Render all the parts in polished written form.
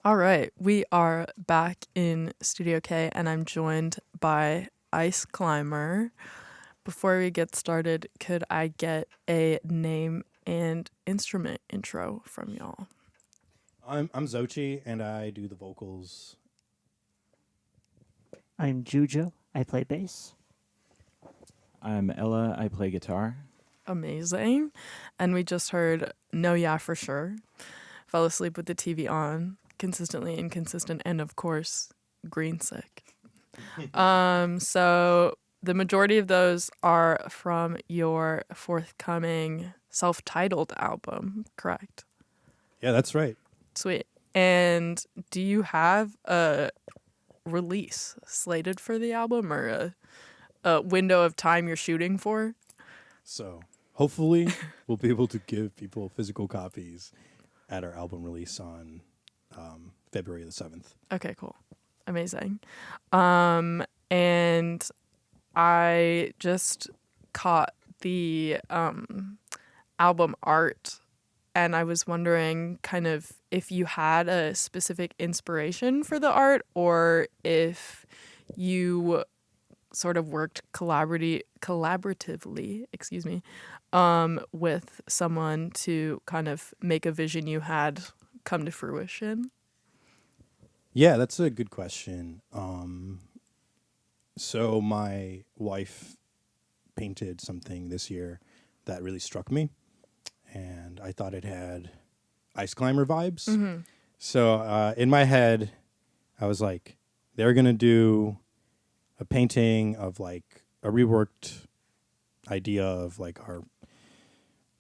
All right, we are back in Studio K, and I'm joined by Ice Climber. Before we get started, could I get a name and instrument intro from y'all? I'm Zochi, and I do the vocals. I'm Jujo. I play bass. I'm Ella. I play guitar. Amazing. And we just heard No Yeah for Sure. Fell asleep with the TV on, consistently inconsistent, and of course, green sick. So the majority of those are from your forthcoming self-titled album, correct? Yeah, that's right. Sweet. And do you have a release slated for the album or a window of time you're shooting for? So hopefully we'll be able to give people physical copies at our album release on February the 7th. Okay, cool. Amazing. And I just caught the album art, and I was wondering kind of if you had a specific inspiration for the art or if you sort of worked collaboratively, with someone to kind of make a vision you had come to fruition. Yeah, that's a good question. So my wife painted something this year that really struck me, and I thought it had Ice Climber vibes. Mm-hmm. So in my head, I was like, they're going to do a painting of like a reworked idea of like our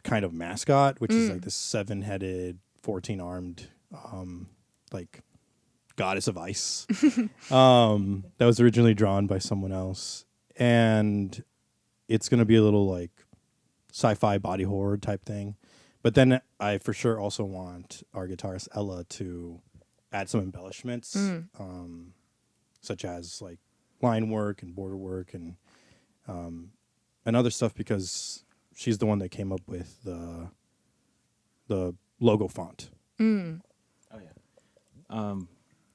kind of mascot, which is like this 7-headed, 14-armed, like goddess of ice. That was originally drawn by someone else. And it's going to be a little like sci-fi body horror type thing. But then I for sure also want our guitarist Ella to add some embellishments, such as like line work and border work and other stuff, because she's the one that came up with the logo font. Mm. Oh yeah.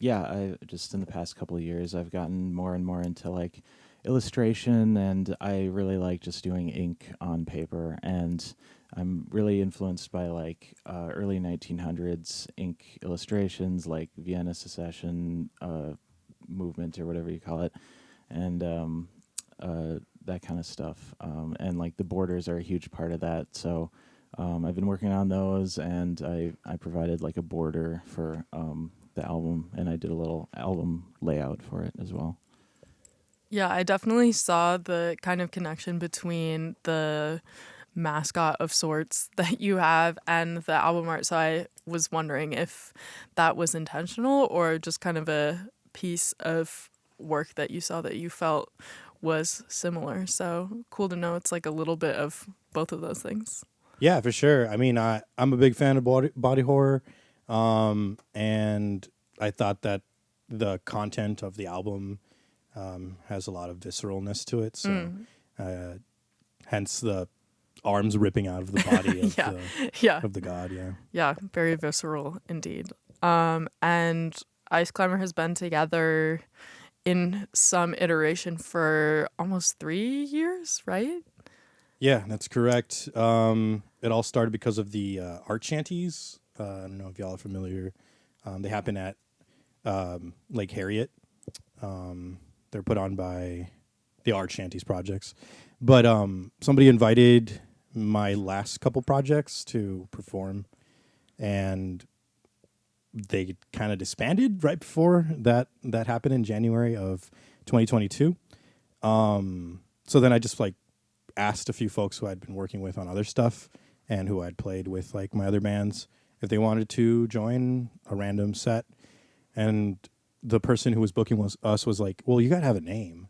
Yeah, I just in the past couple of years I've gotten more and more into like illustration, and I really like just doing ink on paper, and I'm really influenced by like early 1900s ink illustrations like Vienna Secession movement or whatever you call it, and that kind of stuff, and like the borders are a huge part of that. So I've been working on those, and I provided like a border for the album, and I did a little album layout for it as well. Yeah, I definitely saw the kind of connection between the mascot of sorts that you have and the album art. So I was wondering if that was intentional or just kind of a piece of work that you saw that you felt was similar. So cool to know it's like a little bit of both of those things. Yeah, for sure. I mean, I'm a big fan of body horror, and I thought that the content of the album has a lot of visceralness to it. So, hence the arms ripping out of the body of of the god. Yeah. Yeah, very visceral indeed. And Ice Climber has been together in some iteration for almost 3 years, right? Yeah, that's correct. It all started because of the art shanties. I don't know if y'all are familiar. They happen at Lake Harriet. They're put on by the Art Shanties projects. But somebody invited my last couple projects to perform, and they kind of disbanded right before that happened in January of 2022. So then I just like asked a few folks who I'd been working with on other stuff and who I'd played with like my other bands if they wanted to join a random set. And the person who was booking us was like, well, you got to have a name.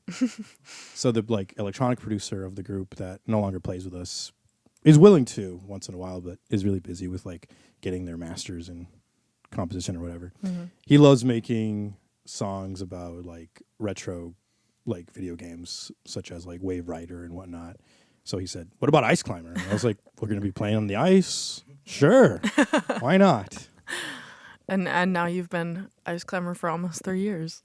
So the like electronic producer of the group that no longer plays with us is willing to once in a while, but is really busy with like getting their masters in composition or whatever. Mm-hmm. He loves making songs about like retro like video games such as like Wave Rider and whatnot. So he said, what about Ice Climber? And I was like, we're going to be playing on the ice? Sure. Why not? And now you've been Ice Climber for almost 3 years.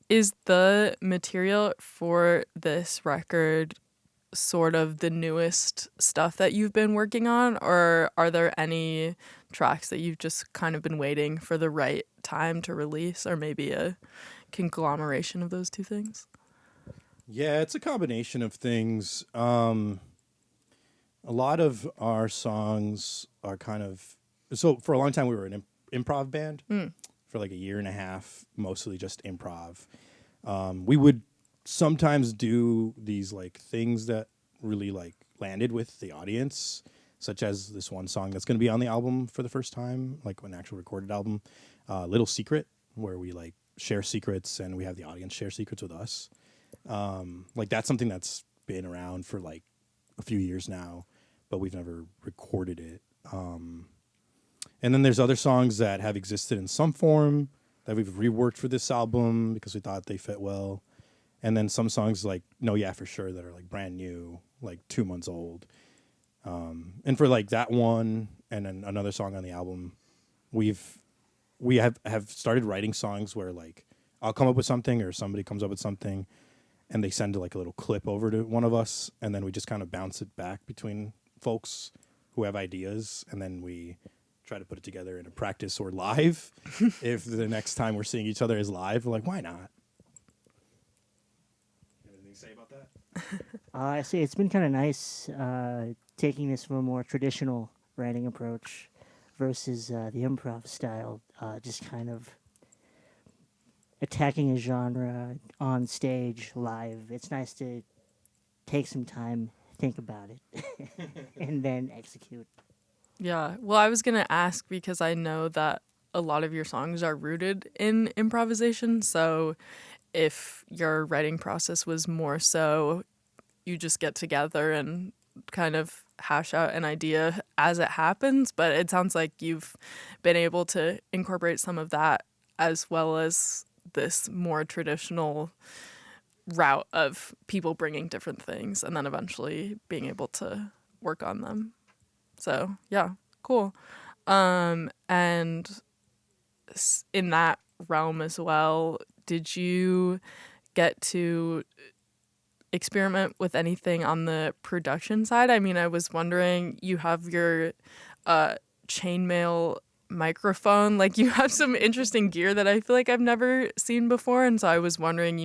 Is the material for this record sort of the newest stuff that you've been working on, or are there any tracks that you've just kind of been waiting for the right time to release, or maybe a conglomeration of those two things? Yeah, it's a combination of things. A lot of our songs are kind of so for a long time we were an improv band for like a year and a half, mostly just improv. We would sometimes do these like things that really like landed with the audience, such as this one song that's going to be on the album for the first time, like an actual recorded album, Little Secret, where we like share secrets and we have the audience share secrets with us. Like that's something that's been around for like a few years now, but we've never recorded it. And then there's other songs that have existed in some form that we've reworked for this album because we thought they fit well. And then some songs like No Yeah For Sure that are like brand new, like 2 months old. And for like that one and then another song on the album, we have started writing songs where like I'll come up with something or somebody comes up with something and they send like a little clip over to one of us and then we just kind of bounce it back between folks who have ideas and then we try to put it together in a practice or live. If the next time we're seeing each other is live, we're like, why not? Anything to say about that? I see. It's been kind of nice taking this from a more traditional writing approach versus the improv style, just kind of attacking a genre on stage live. It's nice to take some time, think about it, and then execute. Yeah. Well, I was going to ask because I know that a lot of your songs are rooted in improvisation. So if your writing process was more so you just get together and kind of hash out an idea as it happens, but it sounds like you've been able to incorporate some of that as well as this more traditional route of people bringing different things and then eventually being able to work on them. So, yeah, cool. And in that realm as well, did you get to experiment with anything on the production side? I mean, I was wondering, you have your chainmail microphone, like you have some interesting gear that I feel like I've never seen before, and so I was wondering,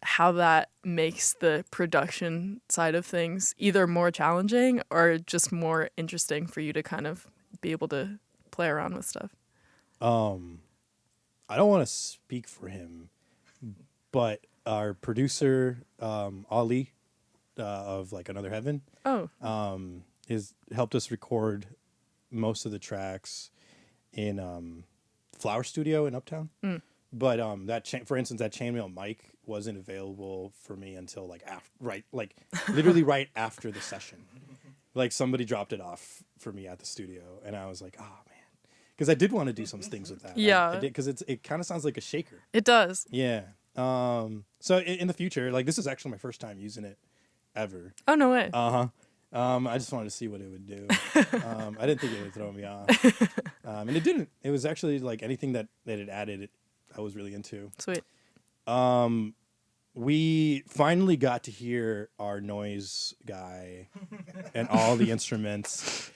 how that makes the production side of things either more challenging or just more interesting for you to kind of be able to play around with stuff. I don't want to speak for him, but our producer, Ali, of like Another Heaven, is helped us record most of the tracks in Flower Studio in Uptown. But for instance, that chainmail mic wasn't available for me until like literally right after the session. Like somebody dropped it off for me at the studio, and I was like, oh man, because I did want to do some things with that. Yeah, I did because it kind of sounds like a shaker. It does. Yeah. So in the future, like this is actually my first time using it ever. Oh, no way. I just wanted to see what it would do. I didn't think it would throw me off. And it didn't. It was actually like anything that it added, I was really into. Sweet. We finally got to hear our noise guy and all the instruments.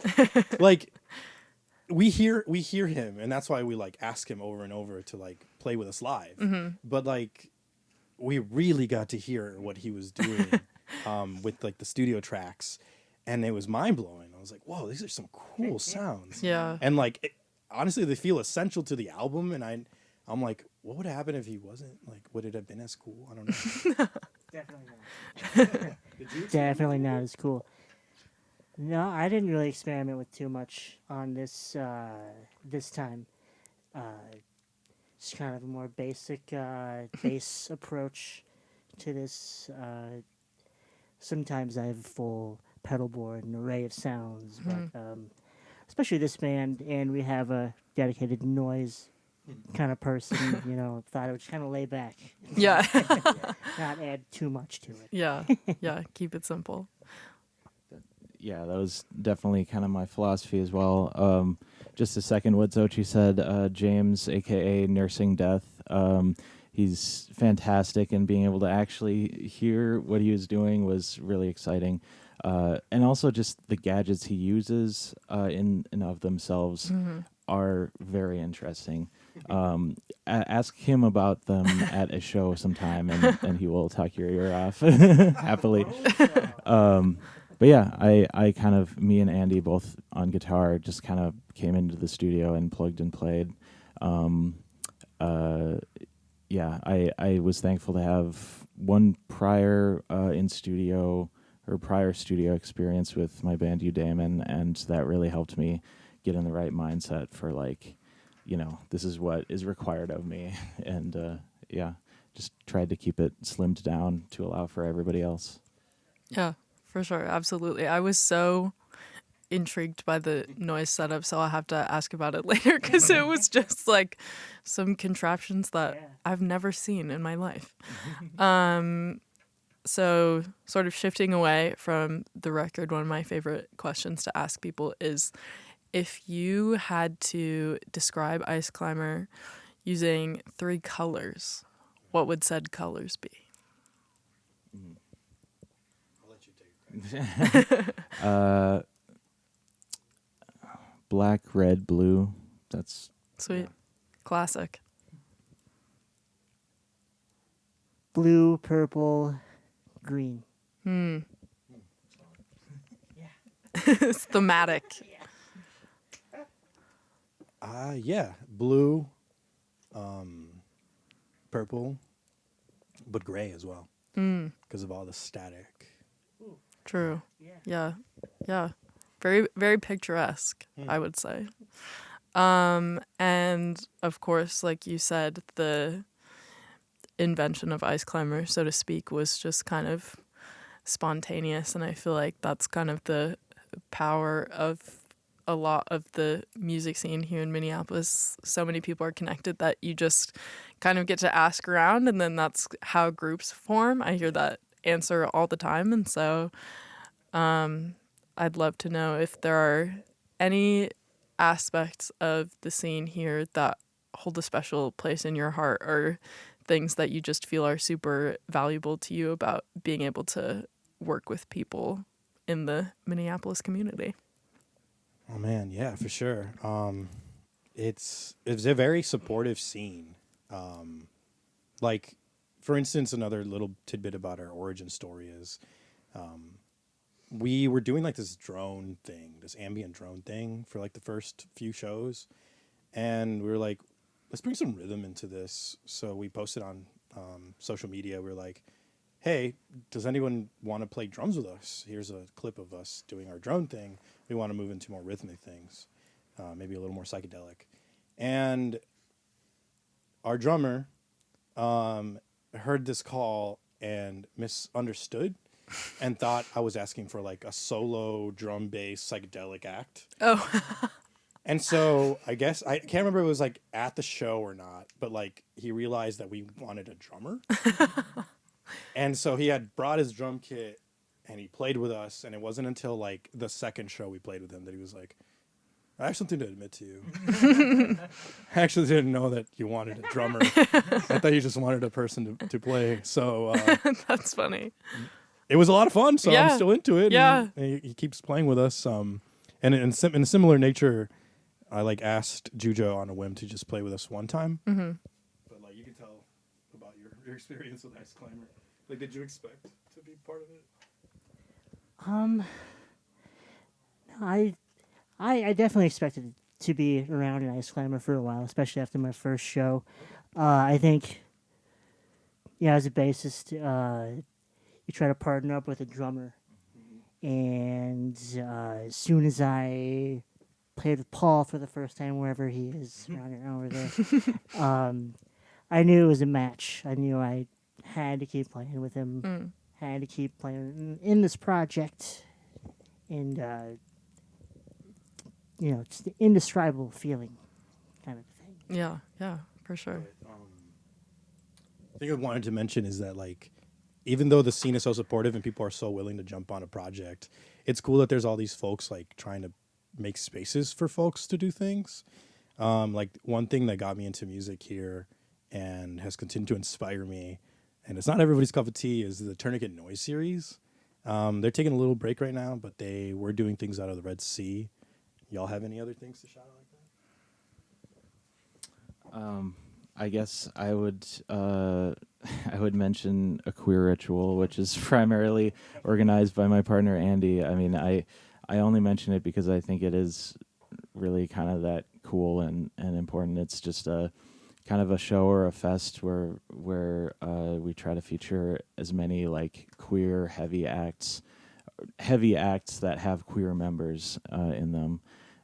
Like we hear him, and that's why we like ask him over and over to like play with us live. Mm-hmm. But like we really got to hear what he was doing with like the studio tracks, and it was mind blowing. I was like, whoa, these are some cool sounds. Yeah. And like honestly, they feel essential to the album, and I'm like, what would happen if he wasn't? Like, would it have been as cool? I don't know. Definitely not. Definitely not as cool. No, I didn't really experiment with too much on this this time. Just kind of a more basic bass approach to this. Sometimes I have a full pedal board, an array of sounds, but especially this band, and we have a dedicated noise kind of person, thought I would just kind of lay back. Yeah. Not add too much to it. Yeah. Yeah. Keep it simple. Yeah, that was definitely kind of my philosophy as well. just to second what Xochi said, James, aka Nursing Death, he's fantastic, and being able to actually hear what he was doing was really exciting. And also just the gadgets he uses in and of themselves are very interesting. Ask him about them at a show sometime, and he will talk your ear off happily. But yeah, I kind of, me and Andy both on guitar, just kind of came into the studio and plugged and played. Yeah, I was thankful to have one prior prior studio experience with my band Eudaimon, and that really helped me get in the right mindset for, like, this is what is required of me. And yeah, just tried to keep it slimmed down to allow for everybody else. Yeah, for sure. Absolutely. I was so intrigued by the noise setup, so I'll have to ask about it later, because it was just like some contraptions that I've never seen in my life. So sort of shifting away from the record, one of my favorite questions to ask people is, if you had to describe Ice Climber using 3 colors, what would said colors be? I'll let you take it. Black, red, blue. That's Sweet. Classic. Blue, purple, green. It's thematic. Yeah, blue, purple, but gray as well, because of all the static. True. Yeah. Very, very picturesque, I would say. And of course, like you said, the invention of Ice Climber, so to speak, was just kind of spontaneous, and I feel like that's kind of the power of a lot of the music scene here in Minneapolis. So many people are connected that you just kind of get to ask around, and then that's how groups form. I hear that answer all the time, and so I'd love to know if there are any aspects of the scene here that hold a special place in your heart, or things that you just feel are super valuable to you about being able to work with people in the Minneapolis community. Oh man, yeah, for sure. It's a very supportive scene. Like, for instance, another little tidbit about our origin story is, we were doing like this drone thing, this ambient drone thing for like the first few shows, and we were like, let's bring some rhythm into this. So we posted on social media. We were like, hey, does anyone want to play drums with us? Here's a clip of us doing our drone thing. We want to move into more rhythmic things, maybe a little more psychedelic. And our drummer heard this call and misunderstood and thought I was asking for like a solo drum bass psychedelic act. Oh. And so I guess, I can't remember if it was like at the show or not, but like he realized that we wanted a drummer. And so he had brought his drum kit and he played with us. And it wasn't until like the second show we played with him that he was like, I have something to admit to you. I actually didn't know that you wanted a drummer. I thought you just wanted a person to play. So That's funny. it was a lot of fun. So Yeah. I'm still into it. Yeah. And he keeps playing with us. And in a similar nature, I like asked Jujo on a whim to just play with us one time. Mm-hmm. But like, you can tell about your experience with Ice Climber. Like, did you expect to be part of it? I definitely expected to be around an Ice Climber for a while, especially after my first show. I think, as a bassist, you try to partner up with a drummer. And as soon as I played with Paul for the first time, wherever he is, around over there, I knew it was a match. I knew I had to keep playing with him, had to keep playing in this project. And, it's the indescribable feeling kind of thing. Yeah, for sure. I think I wanted to mention is that, like, even though the scene is so supportive and people are so willing to jump on a project, it's cool that there's all these folks like trying to make spaces for folks to do things. Like one thing that got me into music here and has continued to inspire me, and it's not everybody's cup of tea, is the Tourniquet Noise series. They're taking a little break right now, but they were doing things out of the Red Sea. Y'all have any other things to shout out like that? I guess I would I would mention a queer ritual, which is primarily organized by my partner Andy. I mean, I only mention it because I think it is really kind of that cool and important. It's just a kind of a show or a fest where we try to feature as many like queer heavy acts that have queer members in them.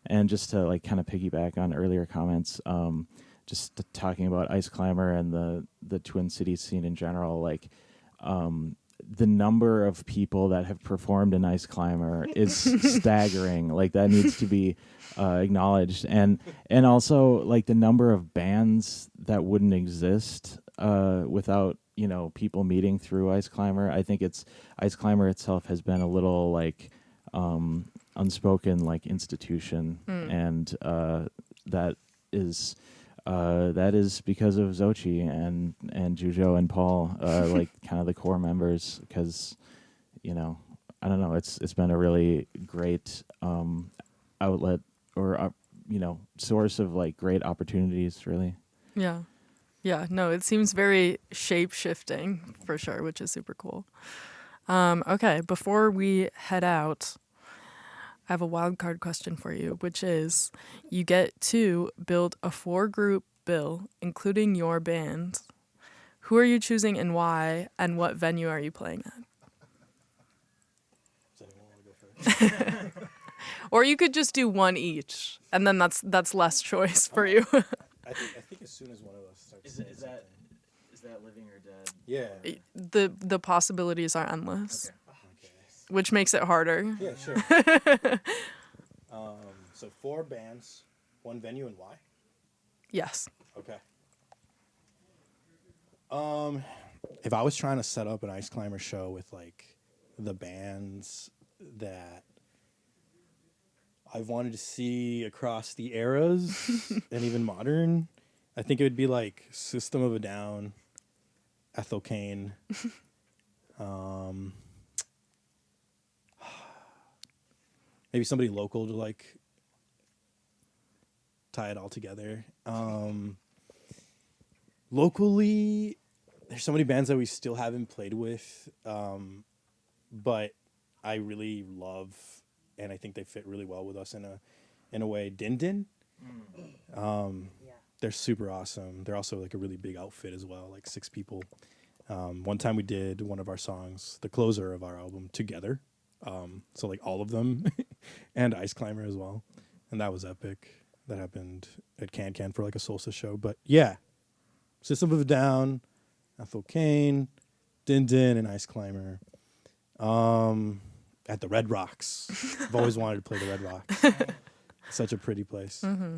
And just to like kind of piggyback on earlier comments, just talking about Ice Climber and the Twin Cities scene in general, like the number of people that have performed in Ice Climber is staggering. Like that needs to be acknowledged, and also like the number of bands that wouldn't exist without people meeting through Ice Climber. I think Ice Climber itself has been a little like unspoken like institution, and that is because of Xochi and Jujo and Paul, like kind of the core members, because I don't know, it's been a really great outlet or source of like great opportunities, really. Yeah, no, it seems very shape-shifting for sure, which is super cool. Okay, before we head out, I have a wild card question for you, which is you get to build a 4-group bill, including your band. Who are you choosing and why, and what venue are you playing at? Does anyone want to go first? Or you could just do one each, and then that's less choice for you. I think as soon as one of us starts. Is that living or dead? Yeah. The possibilities are endless, Okay. which makes it harder. Yeah, sure. So 4 bands, 1 venue, and why? Yes. Okay. If I was trying to set up an Ice Climber show with like the bands that I've wanted to see across the eras and even modern, I think it would be like System of a Down, Ethel Cain, maybe somebody local to like tie it all together. Locally, there's so many bands that we still haven't played with, but I really love, and I think they fit really well with us in a way. Din Din, they're super awesome. They're also like a really big outfit as well, like 6 people. One time we did one of our songs, the closer of our album, together. So like all of them, and Ice Climber as well, and that was epic. That happened at Can for like a Solstice show. But yeah, System of a Down, Ethel Cain, Din Din, and Ice Climber. At the Red Rocks. I've always wanted to play the Red Rocks. Such a pretty place. Mm-hmm.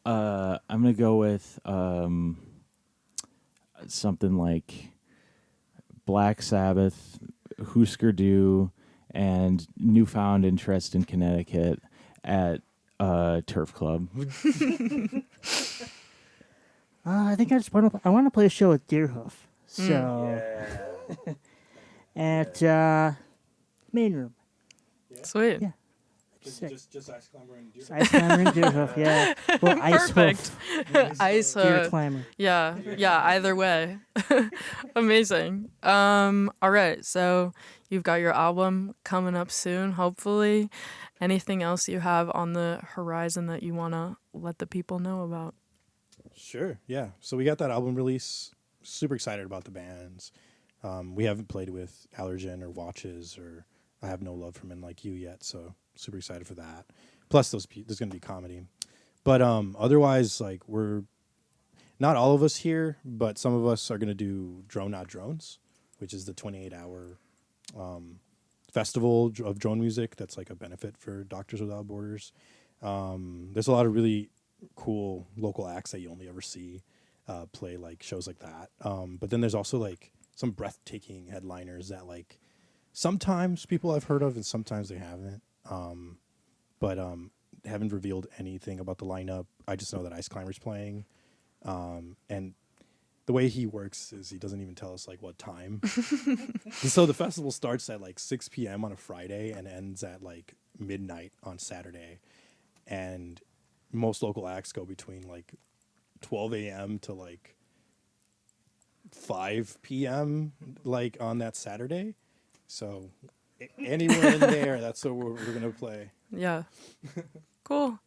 I'm gonna go with something like Black Sabbath, Husker Du, and newfound interest in Connecticut at Turf Club. I think I want to play a show with Deerhoof. So at main room. Sweet. Yeah. Just Ice Climber and Deer. Ice Climber and Deerhoof, yeah. Well, Ice Perfect. Hoof, Ice Deer Climber. Yeah, either way. Amazing. All right, so you've got your album coming up soon, hopefully. Anything else you have on the horizon that you want to let the people know about? Sure, yeah. So we got that album release. Super excited about the bands. We haven't played with Allergen or Watches or I Have No Love for Men Like You yet, so super excited for that. Plus, there's going to be comedy. But otherwise, like, we're not all of us here, but some of us are going to do Drone Not Drones, which is the 28-hour festival of drone music that's like a benefit for Doctors Without Borders. There's a lot of really cool local acts that you only ever see play like shows like that. But then there's also like some breathtaking headliners that like sometimes people I've heard of, and sometimes they haven't. But haven't revealed anything about the lineup. I just know that Ice Climber's playing, and the way he works is he doesn't even tell us like what time. And so the festival starts at like 6 p.m. on a Friday and ends at like midnight on Saturday, and most local acts go between like 12 a.m. to like 5 p.m. like on that Saturday. So anywhere in there, that's what we're gonna play. Yeah. Cool.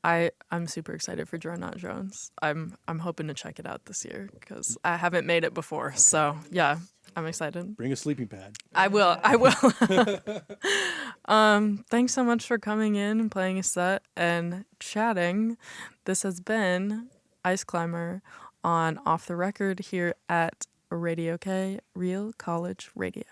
I'm super excited for Drone Not Drones. I'm hoping to check it out this year because I haven't made it before. Okay. So yeah, I'm excited. Bring a sleeping pad. I will. Thanks so much for coming in and playing a set and chatting. This has been Ice Climber on Off the Record here at Radio K, Real College Radio.